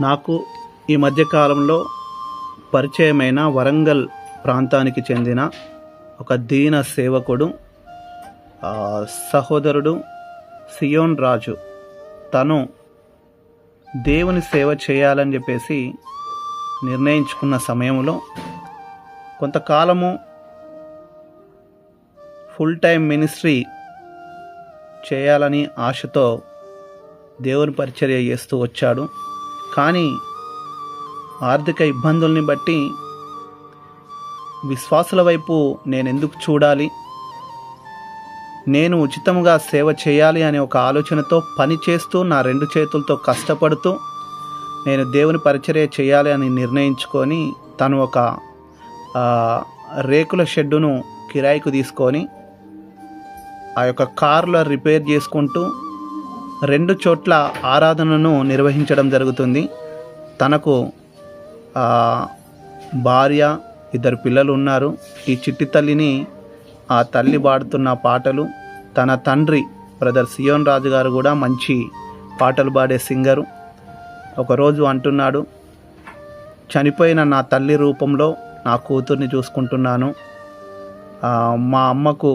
నాకు ఈ మధ్యకాలంలో పరిచయమైన వరంగల్ ప్రాంతానికి చెందిన ఒక దీన సేవకుడు సహోదరుడు సియోన్ రాజు, తను దేవుని సేవ చేయాలని చెప్పేసి నిర్ణయించుకున్న సమయంలో కొంతకాలము ఫుల్ టైం మినిస్ట్రీ చేయాలని ఆశతో దేవుని పరిచర్య చేస్తూ వచ్చాడు. కానీ ఆర్థిక ఇబ్బందుల్ని బట్టి విశ్వాసుల వైపు నేను ఎందుకు చూడాలి, నేను ఉచితంగా సేవ చేయాలి అనే ఒక ఆలోచనతో పని చేస్తూ నా 2 చేతులతో కష్టపడుతూ నేను దేవుని పరిచర్య చేయాలి అని నిర్ణయించుకొని తను ఒక రేకుల షెడ్డును కిరాయికు తీసుకొని ఆ యొక్క కార్లో రిపేర్ చేసుకుంటూ 2 చోట్ల ఆరాధనను నిర్వహించడం జరుగుతుంది. తనకు భార్య, 2 పిల్లలు ఉన్నారు. ఈ చిట్టి తల్లిని ఆ తల్లి పాడుతున్న పాటలు, తన తండ్రి బ్రదర్ సియోన్ రాజు గారు కూడా మంచి పాటలు పాడే సింగరు. ఒకరోజు అంటున్నాడు, చనిపోయిన నా తల్లి రూపంలో నా కూతుర్ని చూసుకుంటున్నాను. మా అమ్మకు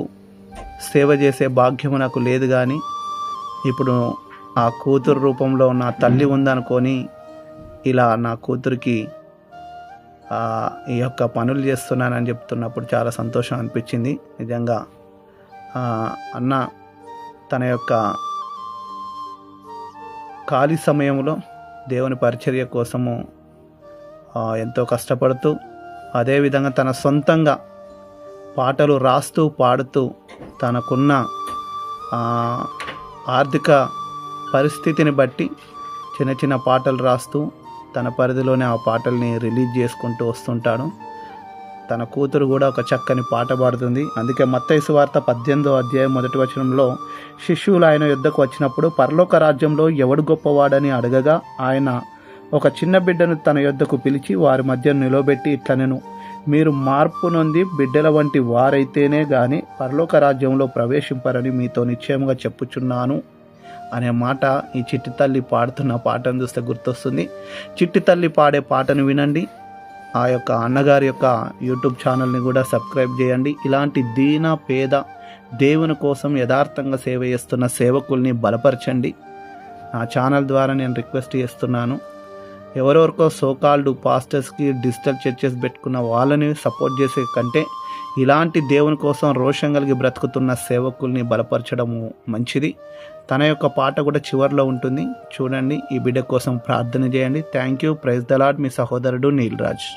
సేవ చేసే భాగ్యము నాకు లేదు, కానీ ఇప్పుడు ఆ కూతురు రూపంలో నా తల్లి ఉందనుకొని ఇలా నా కూతురికి ఈ యొక్క పనులు చేస్తున్నానని చెప్తున్నప్పుడు చాలా సంతోషం అనిపించింది. నిజంగా అన్న తన యొక్క ఖాళీ సమయంలో దేవుని పరిచర్య కోసము ఎంతో కష్టపడుతూ, అదేవిధంగా తన సొంతంగా పాటలు రాస్తూ పాడుతూ తనకున్న ఆర్థిక పరిస్థితిని బట్టి చిన్న చిన్న పాటలు రాస్తూ తన పరిధిలోనే ఆ పాటల్ని రిలీజ్ చేసుకుంటూ వస్తుంటాడు. తన కూతురు కూడా ఒక చక్కని పాట పాడుతుంది. అందుకే మత్తయి సువార్త 18వ అధ్యాయం 1వ వచనంలో, శిష్యులు ఆయన యుద్ధకు వచ్చినప్పుడు పరలోక రాజ్యంలో ఎవడు గొప్పవాడని అడగగా ఆయన ఒక చిన్న బిడ్డను తన యుద్ధకు పిలిచి వారి మధ్య నిలబెట్టి ఇట్లనెను, మీరు మార్పు నొంది బిడ్డల వంటి వారైతేనే గాని పరలోక రాజ్యంలో ప్రవేశింపరని మీతో నిశ్చయంగా చెప్పుచున్నాను అనే మాట ఈ చిట్టి తల్లి పాడుతున్న పాటను చూస్తే గుర్తొస్తుంది. చిట్టి తల్లి పాడే పాటను వినండి. ఆ యొక్క అన్నగారి యొక్క యూట్యూబ్ ఛానల్ని కూడా సబ్స్క్రైబ్ చేయండి. ఇలాంటి దీన పేద దేవుని కోసం యథార్థంగా సేవ చేస్తున్న సేవకుల్ని బలపరచండి. నా ఛానల్ ద్వారా నేను రిక్వెస్ట్ చేస్తున్నాను. ఎవరెవరికో సోకాల్డ్ పాస్టర్స్కి డిజిటల్ చర్చెస్ పెట్టుకున్న వాళ్ళని సపోర్ట్ చేసే కంటే ఇలాంటి దేవుని కోసం రోషం కలిగి బ్రతుకుతున్న సేవకుల్ని బలపరచడము మంచిది. తన యొక్క పాట కూడా చివరిలో ఉంటుంది, చూడండి. ఈ బిడ్డ కోసం ప్రార్థన చేయండి. Thank you. Praise the lord. మీ సహోదరుడు నీల్ రాజ్.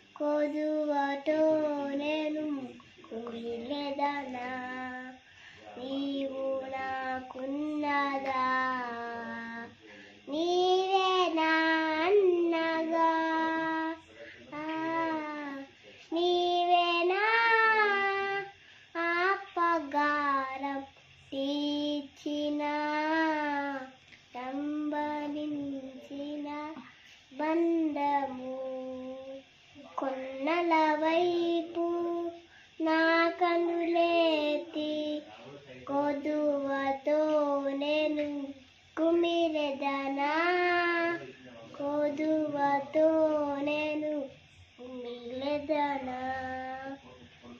కొదువతో నేను కుమిలెదనా, నీవు నాకున్నదా, నీవే నా అన్నగా, నీవే నా అపగారం తీర్చిన, సంబరించిన బంధము కొన్నల వైపు నా కనులేతి, కొదువతో నేను కుమిలెదనా, కొదువతో నేను కుమిలెదనా,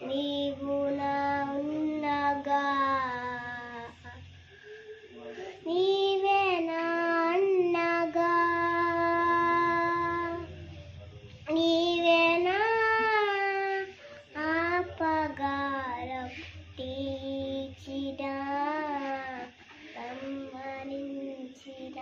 నీవు నా ఉన్నగా, నీవే నా అన్నగా, నీవే నా అపగారం తీర్చిన, సంహరించిన.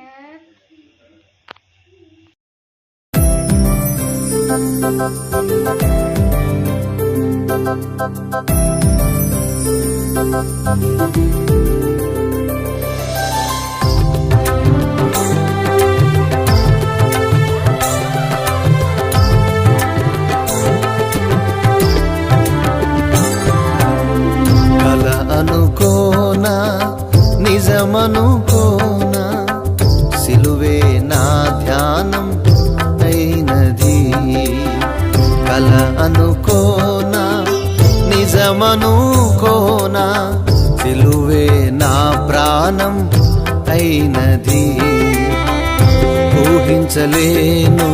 అనుకోనా, నిజమనుకోనా, సిలువే నా ప్రాణం అయినది. ఊహించలేను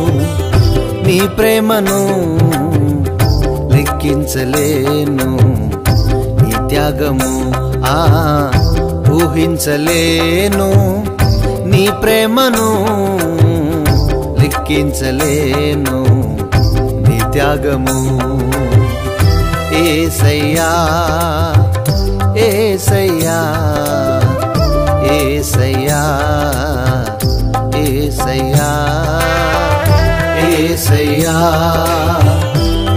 నీ ప్రేమను, లెక్కించలేను నీ త్యాగము. ఊహించలేను నీ ప్రేమను, లెక్కించలేను నీ త్యాగము. యేసయ్యా యేసయ్యా యేసయ్యా యేసయ్యా యేసయ్యా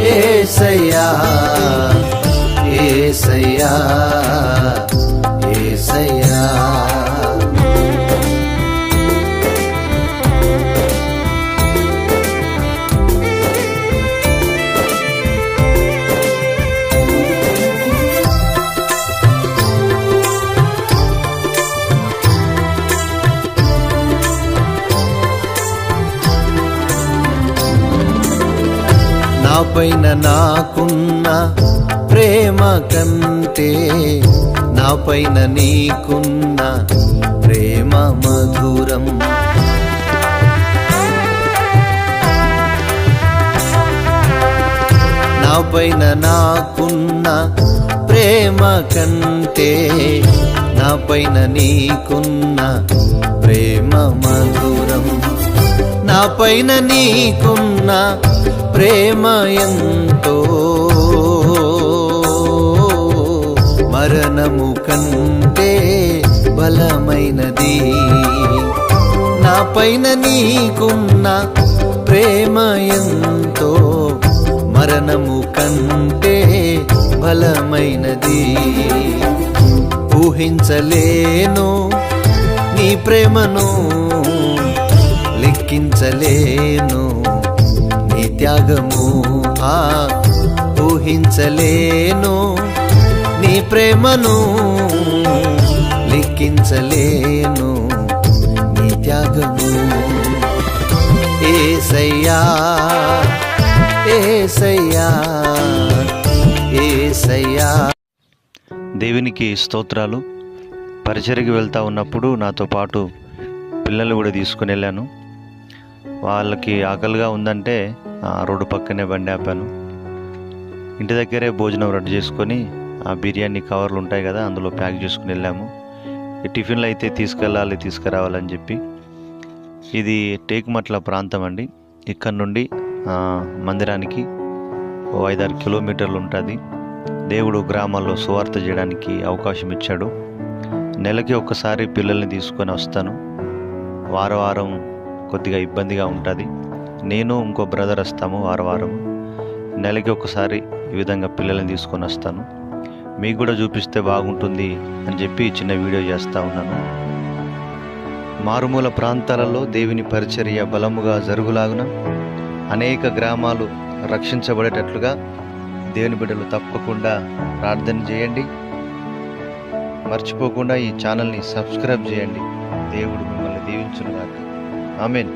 యేసయ్యా యేసయ్యా యేసయ్యా. నాపైన నాకున్న ప్రేమ కంటే, నాపైన నీకున్న ప్రేమ మధురం. నాపైన నాకున్న ప్రేమ కంటే, నాపైన నీకున్న ప్రేమ మధురం. నాపైన నీకున్న ప్రేమ ఎంతో, మరణము కంటే బలమైనది. నాపైన నీకున్న ప్రేమ ఎంతో, మరణము కంటే బలమైనది. ఊహించలేను నీ ప్రేమను, లెక్కించలేను నీ త్యాగము. ఊహించలేను నీ ప్రేమను, లెక్కించలేను నీ త్యాగము. యేసయ్యా యేసయ్యా యేసయ్యా. దేవునికి స్తోత్రాలు. పరిచర్యకి వెళ్తూ ఉన్నప్పుడు నాతో పాటు పిల్లలు కూడా తీసుకుని వెళ్ళాను. వాళ్ళకి ఆకలిగా ఉందంటే రోడ్డు పక్కనే బండి ఆపాను. ఇంటి దగ్గరే భోజనం రెడీ చేసుకొని ఆ బిర్యానీ కవర్లు ఉంటాయి కదా, అందులో ప్యాక్ చేసుకుని వెళ్ళాము. ఈ టిఫిన్లు అయితే తీసుకురావాలని చెప్పి. ఇది టేకుమట్ల ప్రాంతం అండి. ఇక్కడ నుండి మందిరానికి 5-6 కిలోమీటర్లు ఉంటుంది. దేవుడు గ్రామాల్లో సువార్త చేయడానికి అవకాశం ఇచ్చాడు. నెలకి ఒక్కసారి పిల్లల్ని తీసుకొని వస్తాను. వారం కొద్దిగా ఇబ్బందిగా ఉంటుంది. నేను ఇంకో బ్రదర్ వస్తాము వారం. నెలకి ఒకసారి ఈ విధంగా పిల్లల్ని తీసుకొని వస్తాను. మీకు కూడా చూపిస్తే బాగుంటుంది అని చెప్పి చిన్న వీడియో చేస్తూ ఉన్నాను. మారుమూల ప్రాంతాలలో దేవుని పరిచర్య బలముగా జరుగులాగున అనేక గ్రామాలు రక్షించబడేటట్లుగా దేవుని బిడ్డలు తప్పకుండా ప్రార్థన చేయండి. మర్చిపోకుండా ఈ ఛానల్ని సబ్స్క్రైబ్ చేయండి. దేవుడు మిమ్మల్ని దీవించును గాక. ఆమేన్.